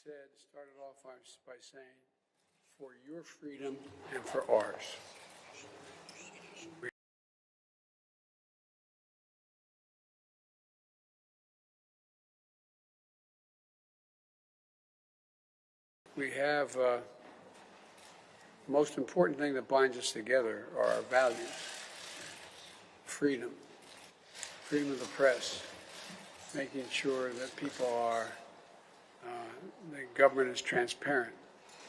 started off by saying, for your freedom and for ours. We have the most important thing that binds us together are our values. Freedom, freedom of the press, making sure that people are, the government is transparent,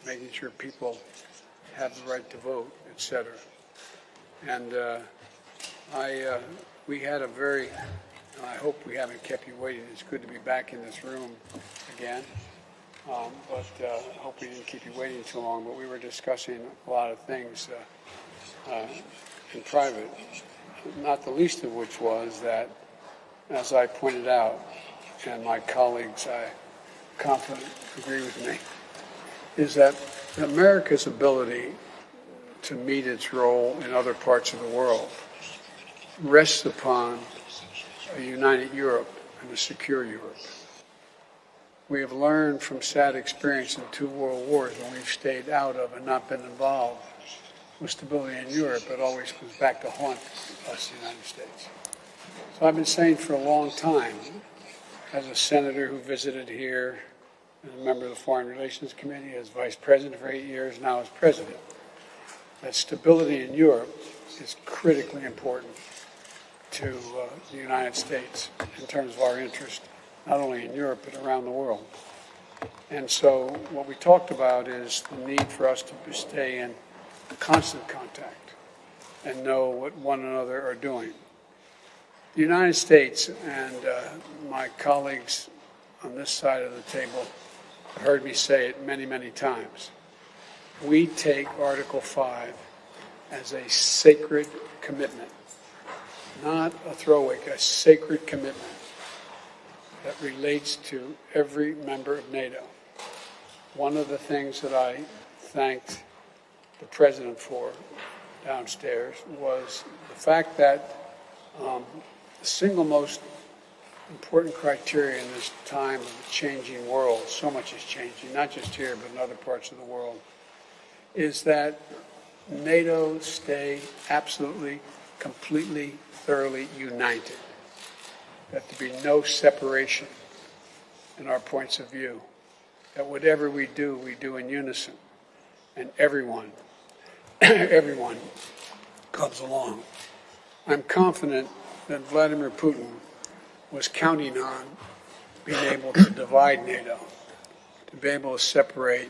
making sure people have the right to vote, etc. And we had a very, I hope we haven't kept you waiting. It's good to be back in this room again. But I hope we didn't keep you waiting too long. But we were discussing a lot of things in private, not the least of which was that, as I pointed out, and my colleagues, I confident agree with me, is that America's ability to meet its role in other parts of the world rests upon a united Europe and a secure Europe. We have learned from sad experience in 2 world wars when we've stayed out of and not been involved with stability in Europe. It always comes back to haunt us, the United States. So I've been saying for a long time, as a senator who visited here, as a member of the Foreign Relations Committee, as vice president for 8 years, now as president, that stability in Europe is critically important to the United States in terms of our interest, not only in Europe, but around the world. And so what we talked about is the need for us to stay in constant contact and know what one another are doing. The United States, and my colleagues on this side of the table heard me say it many, many times, we take Article 5 as a sacred commitment, not a throwaway, a sacred commitment that relates to every member of NATO. One of the things that I thanked the President for downstairs was the fact that the single most important criteria in this time of a changing world, so much is changing, not just here, but in other parts of the world, is that NATO stay absolutely, completely, thoroughly united. That there be no separation in our points of view. That whatever we do in unison. And everyone comes along. I'm confident that Vladimir Putin was counting on being able to divide NATO, to be able to separate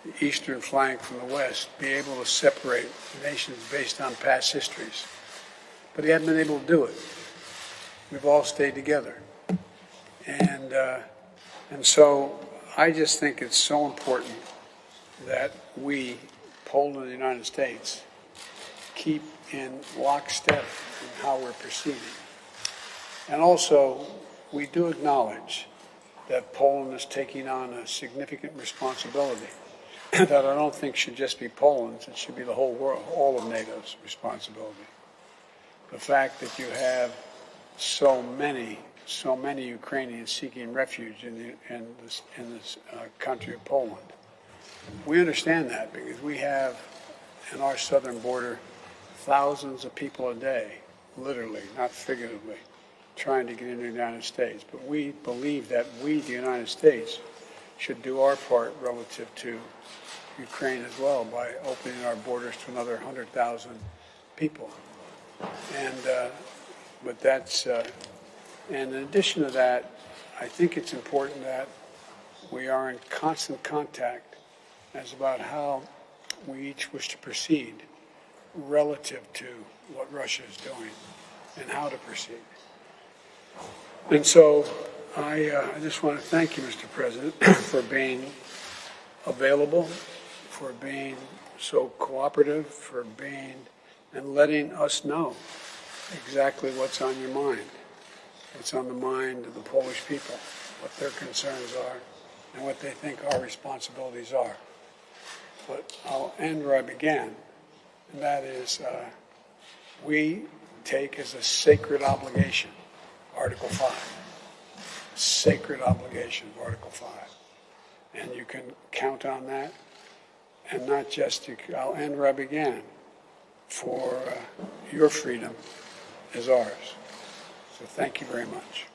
the eastern flank from the west, be able to separate nations based on past histories. But he hadn't been able to do it. We've all stayed together. And so I just think it's so important that we, Poland and the United States, keep in lockstep in how we're proceeding. And also, we do acknowledge that Poland is taking on a significant responsibility that I don't think should just be Poland's, it should be the whole world, all of NATO's responsibility. The fact that you have so many Ukrainians seeking refuge in this country of Poland. We understand that because we have in our southern border thousands of people a day, literally, not figuratively, trying to get into the United States. But we believe that we, the United States, should do our part relative to Ukraine as well by opening our borders to another 100,000 people. But that's, and in addition to that, I think it's important that we are in constant contact as about how we each wish to proceed relative to what Russia is doing and how to proceed. And so I just want to thank you, Mr. President, for being available, for being so cooperative, for being and letting us know exactly what's on your mind, what's on the mind of the Polish people, what their concerns are, and what they think our responsibilities are. But I'll end where I began, and that is we take as a sacred obligation Article 5, sacred obligation of Article 5. And you can count on that. And not just, I'll end where I began, for your freedom is ours. So thank you very much.